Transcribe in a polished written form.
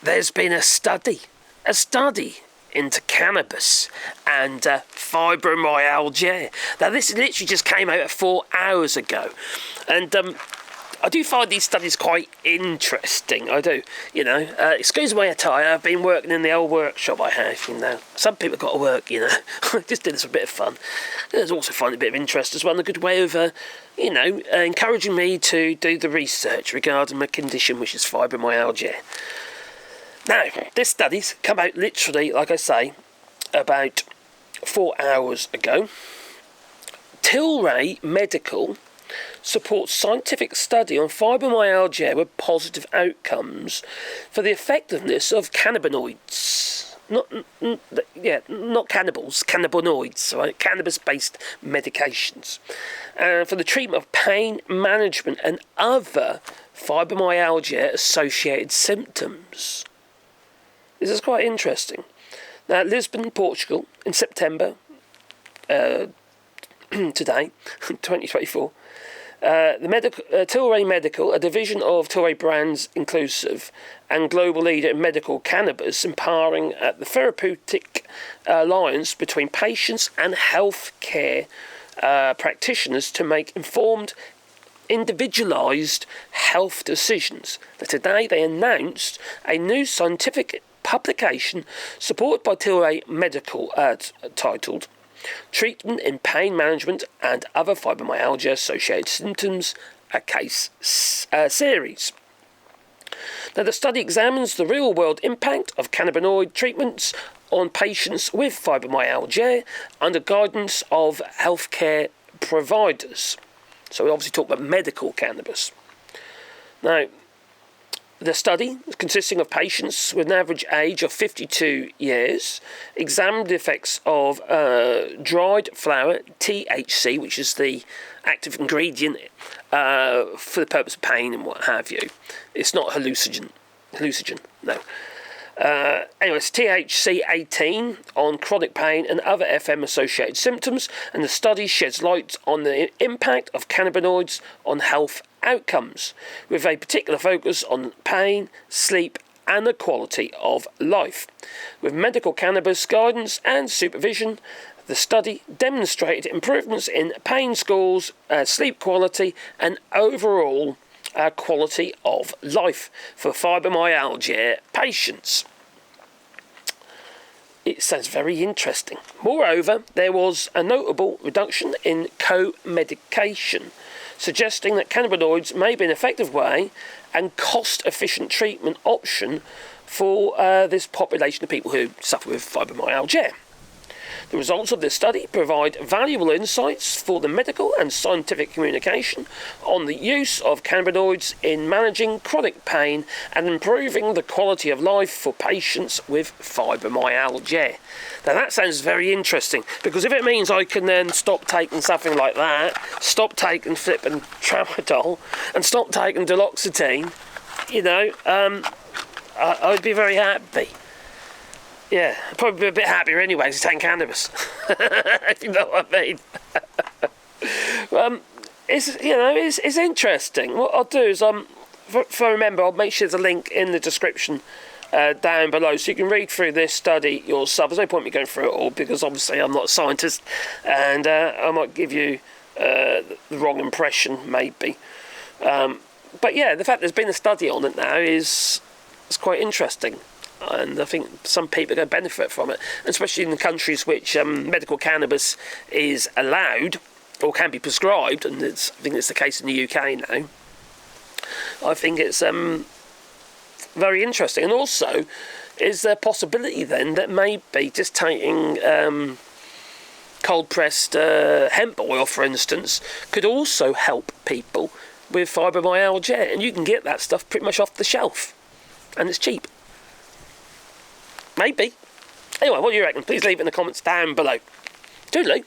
there's been a study into cannabis and fibromyalgia. Now, this literally just came out 4 hours ago, and I do find these studies quite interesting. I do, excuse my attire. I've been working in the old workshop I have, Some people got to work, Just did this for a bit of fun. There's also find a bit of interest as well, and a good way of, encouraging me to do the research regarding my condition, which is fibromyalgia. Now, this study's come out literally, like I say, about 4 hours ago. Tilray Medical supports scientific study on fibromyalgia with positive outcomes for the effectiveness of cannabinoids. Not cannibals, cannabinoids, right? Cannabis-based medications. For the treatment of pain management and other fibromyalgia-associated symptoms. This is quite interesting. Now, Lisbon, Portugal, in September, today, 2024, Tilray Medical, a division of Tilray Brands Inclusive and global leader in medical cannabis, empowering the therapeutic alliance between patients and healthcare practitioners to make informed, individualised health decisions. Today they announced a new scientific publication supported by Tilray Medical titled Treatment in Pain Management and Other Fibromyalgia-Associated Symptoms, a case series. Now, the study examines the real-world impact of cannabinoid treatments on patients with fibromyalgia under guidance of healthcare providers. So we obviously talk about medical cannabis. Now, the study, consisting of patients with an average age of 52 years, examined the effects of dried flower, THC, which is the active ingredient for the purpose of pain and what have you. It's not hallucinogen, no. Anyway, it's THC 18 on chronic pain and other FM-associated symptoms, and the study sheds light on the impact of cannabinoids on health outcomes, with a particular focus on pain, sleep, and the quality of life. With medical cannabis guidance and supervision, the study demonstrated improvements in pain scores, sleep quality, and overall quality of life for fibromyalgia patients. It sounds very interesting. Moreover, there was a notable reduction in co-medication, suggesting that cannabinoids may be an effective way and cost-efficient treatment option for this population of people who suffer with fibromyalgia. The results of this study provide valuable insights for the medical and scientific communication on the use of cannabinoids in managing chronic pain and improving the quality of life for patients with fibromyalgia. Now that sounds very interesting, because if it means I can then stop taking something like that, stop taking flipping tramadol, and stop taking duloxetine, I'd be very happy. Yeah, I'd probably be a bit happier anyway to take cannabis, if you know what I mean. It's interesting. What I'll do is, if I remember, I'll make sure there's a link in the description down below, so you can read through this study yourself. There's no point in me going through it all, because obviously I'm not a scientist, and I might give you the wrong impression, maybe. But yeah, the fact there's been a study on it now is quite interesting. And I think some people are going to benefit from it, especially in the countries which medical cannabis is allowed or can be prescribed, and I think it's the case in the UK now. I think it's very interesting. And also, is there a possibility then that maybe just taking cold-pressed hemp oil, for instance, could also help people with fibromyalgia, and you can get that stuff pretty much off the shelf, and it's cheap. Maybe. Anyway, what do you reckon? Please leave it in the comments down below. Toodaloo.